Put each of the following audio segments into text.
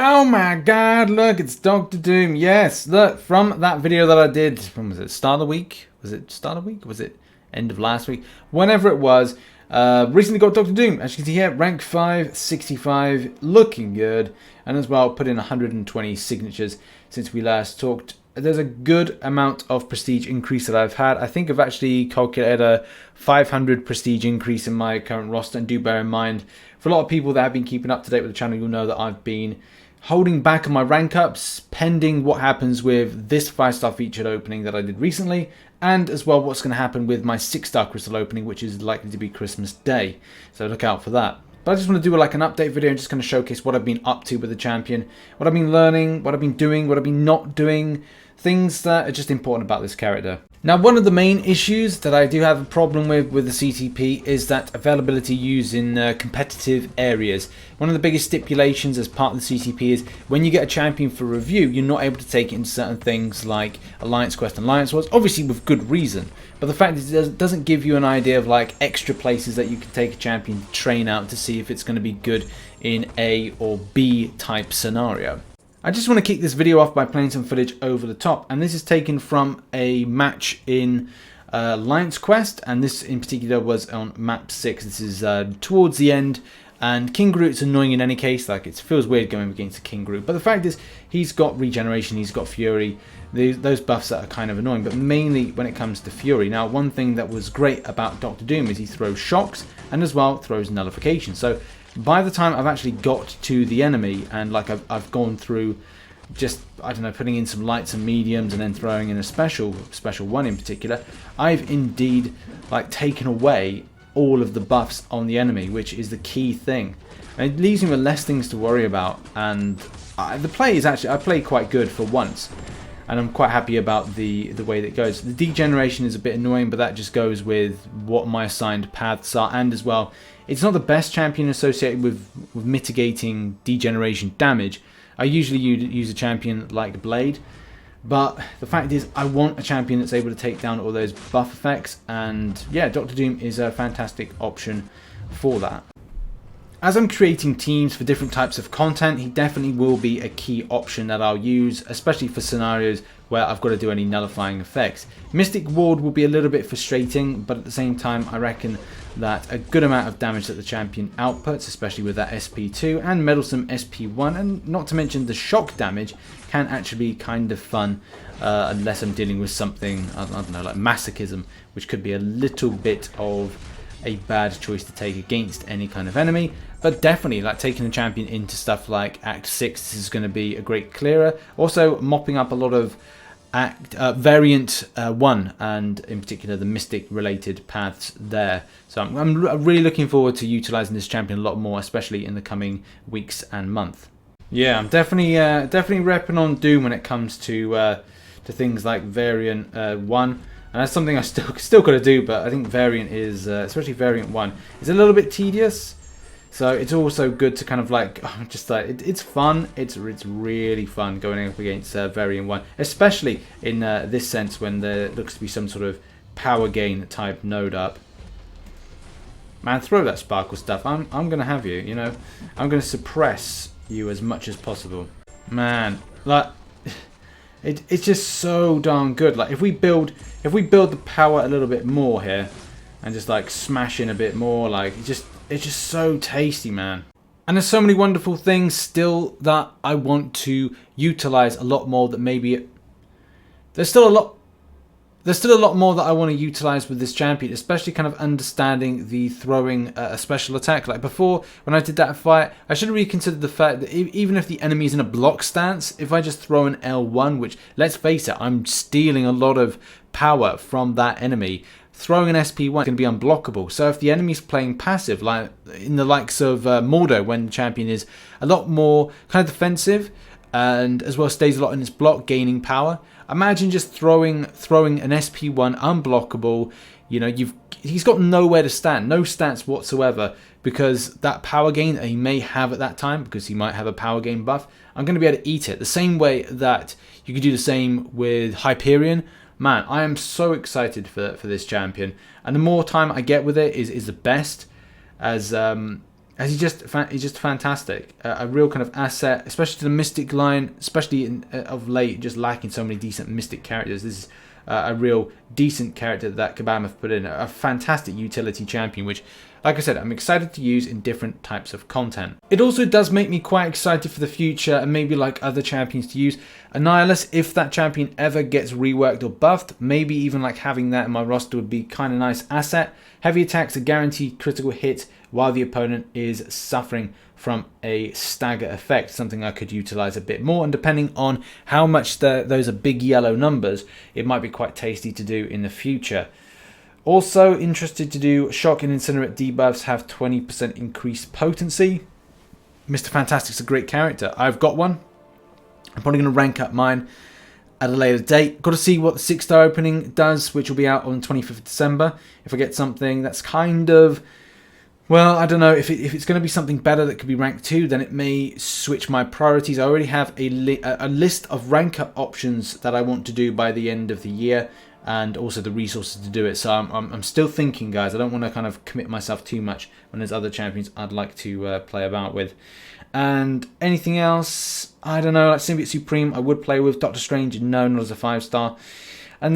Oh my god, look, it's Dr. Doom. Yes, look, from that video that I did, when was it? Start of the week? Was it start of the week? Was it end of last week? Whenever it was, recently got Dr. Doom. As you can see here, rank 5, 65, looking good. And as well, put in 120 signatures since we last talked. There's a good amount of prestige increase that I've had. I think I've actually calculated a 500 prestige increase in my current roster. And do bear in mind, for a lot of people that have been keeping up to date with the channel, you'll know that I've been holding back on my rank ups pending what happens with this 5-star featured opening that I did recently, and as well what's going to happen with my 6-star crystal opening, which is likely to be Christmas Day. So look out for that. But I just want to do like an update video and just kind of showcase what I've been up to with the champion, what I've been learning, what I've been doing, what I've been not doing, things that are just important about this character. Now, one of the main issues that I do have a problem with the CTP is that availability used in competitive areas. One of the biggest stipulations as part of the CTP is when you get a champion for review, you're not able to take it in certain things like Alliance Quest and Alliance Wars, obviously with good reason. But the fact is it doesn't give you an idea of like extra places that you can take a champion to train out to see if it's going to be good in A or B type scenario. I just want to kick this video off by playing some footage over the top, and this is taken from a match in Alliance Quest, and this in particular was on map 6. This is towards the end, and King Groot's annoying in any case. Like, it feels weird going against a King Groot, but the fact is he's got regeneration, he's got fury, those buffs that are kind of annoying, but mainly when it comes to fury. Now, one thing that was great about Dr. Doom is he throws shocks and as well throws nullification. So by the time I've actually got to the enemy and like I've gone through just, I don't know, putting in some lights and mediums and then throwing in a special one in particular, I've indeed like taken away all of the buffs on the enemy, which is the key thing. And it leaves me with less things to worry about, and the play is actually, I play quite good for once. And I'm quite happy about the way that it goes. The degeneration is a bit annoying, but that just goes with what my assigned paths are. And as well, it's not the best champion associated with mitigating degeneration damage. I usually use a champion like Blade. But the fact is, I want a champion that's able to take down all those buff effects. And yeah, Dr. Doom is a fantastic option for that. As I'm creating teams for different types of content, he definitely will be a key option that I'll use, especially for scenarios where I've got to do any nullifying effects. Mystic Ward will be a little bit frustrating, but at the same time I reckon that a good amount of damage that the champion outputs, especially with that SP2 and Meddlesome SP1, and not to mention the shock damage, can actually be kind of fun unless I'm dealing with something, I don't know, like masochism, which could be a little bit of a bad choice to take against any kind of enemy. But definitely, like, taking the champion into stuff like Act 6, this is going to be a great clearer. Also mopping up a lot of variant 1, and in particular the mystic related paths there. So I'm really looking forward to utilizing this champion a lot more, especially in the coming weeks and month. Yeah, I'm definitely repping on Doom when it comes to things like variant 1. And that's something I still got to do, but I think variant is, especially variant 1, is a little bit tedious. So it's also good to kind of like, just like, it's fun. It's really fun going up against variant 1, especially in this sense when there looks to be some sort of power gain type node up. Man, throw that sparkle stuff. I'm gonna have you. You know, I'm gonna suppress you as much as possible. Man, like. It's just so darn good. Like, if we build the power a little bit more here, and just like smash in a bit more, like it's just so tasty, man. And there's so many wonderful things still that I want to utilize a lot more. That maybe there's still a lot more that I want to utilize with this champion, especially kind of understanding the throwing a special attack. Like before, when I did that fight, I should have reconsidered the fact that even if the enemy's in a block stance, if I just throw an L1, which, let's face it, I'm stealing a lot of power from that enemy, throwing an SP1 can be unblockable. So if the enemy's playing passive, like in the likes of Mordo, when the champion is a lot more kind of defensive, and as well stays a lot in its block, gaining power. Imagine just throwing an SP1 unblockable. You know, he's got nowhere to stand, no stats whatsoever, because that power gain that he may have at that time, because he might have a power gain buff, I'm going to be able to eat it. The same way that you could do the same with Hyperion. Man, I am so excited for this champion, and the more time I get with it is the best. As as he's just fantastic. A real kind of asset, especially to the Mystic line, especially of late, just lacking so many decent Mystic characters. This is a real decent character that Kabam have put in. A fantastic utility champion, which, like I said, I'm excited to use in different types of content. It also does make me quite excited for the future and maybe like other champions to use. Annihilus, if that champion ever gets reworked or buffed, maybe even like having that in my roster would be kind of nice asset. Heavy attacks, a guaranteed critical hit while the opponent is suffering from a stagger effect, something I could utilize a bit more, and depending on how much those are big yellow numbers, it might be quite tasty to do in the future. Also interested to do Shock and Incinerate debuffs have 20% increased potency. Mr. Fantastic's a great character. I've got one. I'm probably going to rank up mine at a later date. Got to see what the 6-star opening does, which will be out on the 25th of December. If I get something that's kind of, well, I don't know, if it's going to be something better that could be ranked 2, then it may switch my priorities. I already have a list of rank up options that I want to do by the end of the year, and also the resources to do it. So I'm still thinking, guys. I don't want to kind of commit myself too much when there's other champions I'd like to play about with. And anything else, I don't know, like Symbiote Supreme I would play with. Doctor Strange, no, not as a 5-star. And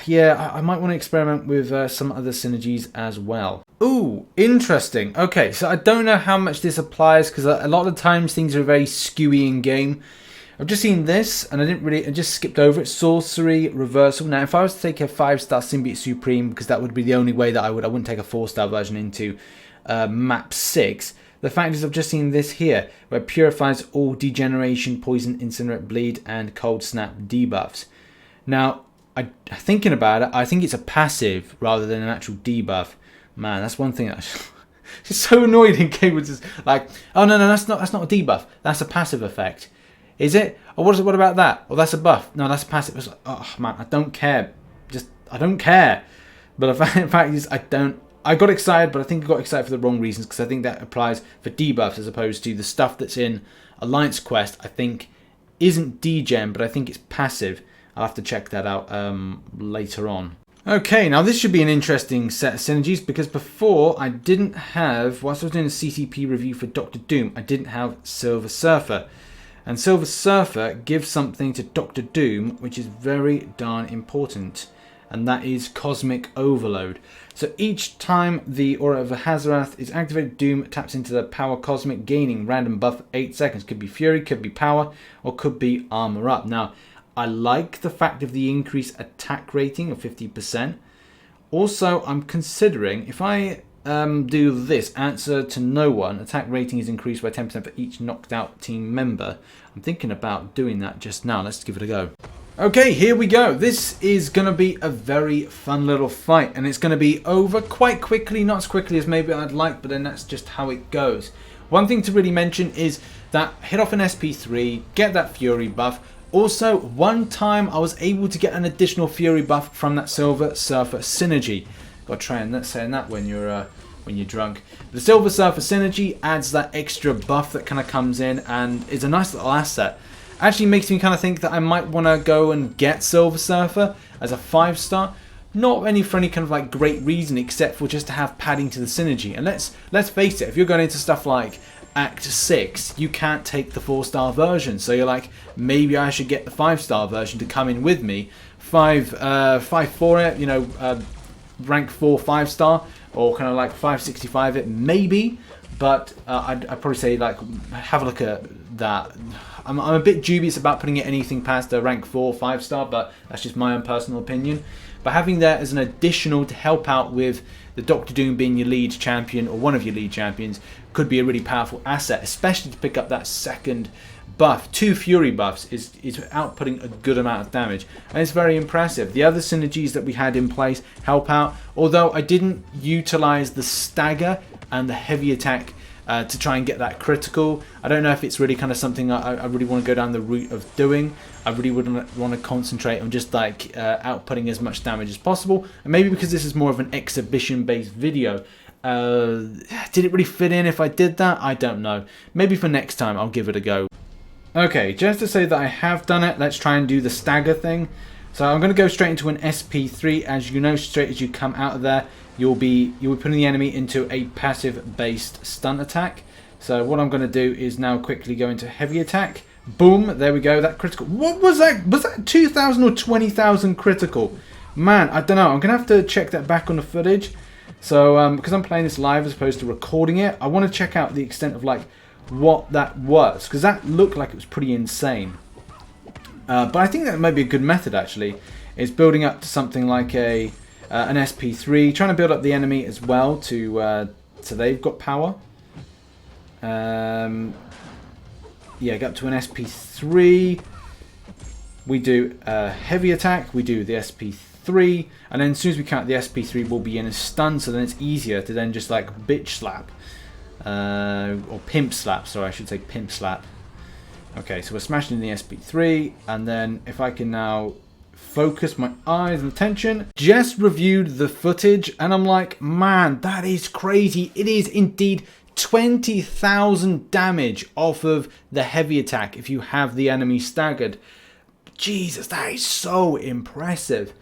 yeah, I might want to experiment with some other synergies as well. Ooh, interesting. Okay, so I don't know how much this applies, because a lot of the times things are very skewy in game. I've just seen this, and I just skipped over it. Sorcery, Reversal. Now, if I was to take a 5-star Symbiote Supreme, because that would be the only way that I wouldn't take a 4-star version into map 6. The fact is, I've just seen this here, where it purifies all Degeneration, Poison, Incinerate, Bleed, and Cold Snap debuffs. Now, thinking about it, I think it's a passive rather than an actual debuff. Man, that's one thing that it's so annoyed in game. It's just like, oh no, that's not a debuff. That's a passive effect. Is it? Or what about that? Well, that's a buff. No, that's a passive. It's like, oh man, I don't care. I don't care. But the fact is, I got excited, but I think I got excited for the wrong reasons, because I think that applies for debuffs as opposed to the stuff that's in Alliance Quest. I think isn't degen, but I think it's passive. I'll have to check that out later on. Okay, now this should be an interesting set of synergies, because before I didn't have, whilst I was doing a CCP review for Doctor Doom, I didn't have Silver Surfer. And Silver Surfer gives something to Doctor Doom which is very darn important, and that is Cosmic Overload. So each time the Aura of Hazarath is activated, Doom taps into the Power Cosmic, gaining random buff for 8 seconds. Could be Fury, could be Power, or could be Armor Up. Now, I like the fact of the increased attack rating of 50%. Also, I'm considering, if I do this, answer to no one, attack rating is increased by 10% for each knocked out team member. I'm thinking about doing that just now. Let's give it a go. Okay, here we go. This is going to be a very fun little fight, and it's going to be over quite quickly. Not as quickly as maybe I'd like, but then that's just how it goes. One thing to really mention is that hit off an SP3, get that Fury buff. Also, one time I was able to get an additional Fury buff from that Silver Surfer synergy. Got to try and saying that when you're drunk. The Silver Surfer synergy adds that extra buff that kind of comes in and is a nice little asset. Actually makes me kind of think that I might want to go and get Silver Surfer as a 5-star. Not for any kind of like great reason, except for just to have padding to the synergy. And let's face it, if you're going into stuff like Act 6, you can't take the 4-star version. So you're like, maybe I should get the 5-star version to come in with me. 5-4 it, you know, rank 4 5-star, or kind of like 565 it, maybe. But I'd probably say, like, have a look at that. I'm a bit dubious about putting it anything past a rank 4 5-star, but that's just my own personal opinion. But having that as an additional to help out with the Doctor Doom being your lead champion, or one of your lead champions, could be a really powerful asset, especially to pick up that second buff. 2 Fury buffs is outputting a good amount of damage, and it's very impressive. The other synergies that we had in place help out, although I didn't utilize the stagger and the heavy attack to try and get that critical. I don't know if it's really kind of something I really want to go down the route of doing. I really wouldn't want to concentrate on just like outputting as much damage as possible, and maybe because this is more of an exhibition based video, did it really fit in if I did that? I don't know. Maybe for next time I'll give it a go. Okay, just to say that I have done it, let's try and do the stagger thing. So I'm going to go straight into an SP3. As you know, straight as you come out of there, you'll be putting the enemy into a passive based stun attack. So what I'm going to do is now quickly go into heavy attack. Boom, there we go, that critical. What was that? Was that 2,000 or 20,000 critical? Man, I don't know. I'm going to have to check that back on the footage. So because I'm playing this live as opposed to recording it, I want to check out the extent of like what that was, because that looked like it was pretty insane. But I think that might be a good method actually, is building up to something like an SP3, trying to build up the enemy as well to so they've got power. Yeah, get up to an SP3. We do heavy attack. We do the SP3, and then as soon as we count the SP3, we'll be in a stun. So then it's easier to then just like bitch slap or pimp slap. Sorry, I should say pimp slap. Okay, so we're smashing in the SP3, and then if I can now focus my eyes and attention, just reviewed the footage, and I'm like, man, that is crazy. It is indeed 20,000 damage off of the heavy attack if you have the enemy staggered. Jesus, that is so impressive.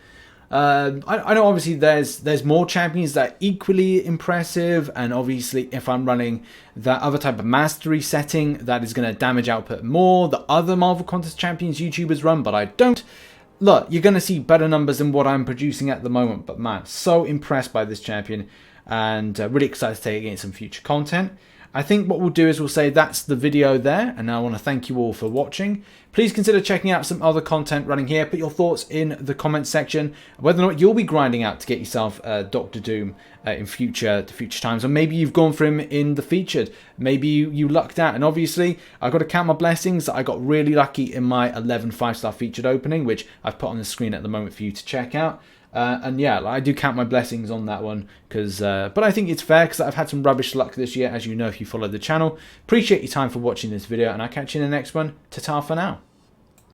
I know obviously there's more champions that are equally impressive, and obviously if I'm running that other type of mastery setting, that is going to damage output more. The other Marvel Contest champions YouTubers run, but I don't. Look, you're going to see better numbers than what I'm producing at the moment, but man, so impressed by this champion, and really excited to take it in some future content. I think what we'll do is we'll say that's the video there, and I want to thank you all for watching. Please consider checking out some other content running here. Put your thoughts in the comments section, whether or not you'll be grinding out to get yourself Doctor Doom in future times, or maybe you've gone for him in the featured. Maybe you lucked out, and obviously I've got to count my blessings that I got really lucky in my 11 5-star featured opening, which I've put on the screen at the moment for you to check out. And yeah, I do count my blessings on that one, because but I think it's fair because I've had some rubbish luck this year, as you know if you follow the channel. Appreciate your time for watching this video, and I'll catch you in the next one. Ta-ta for now.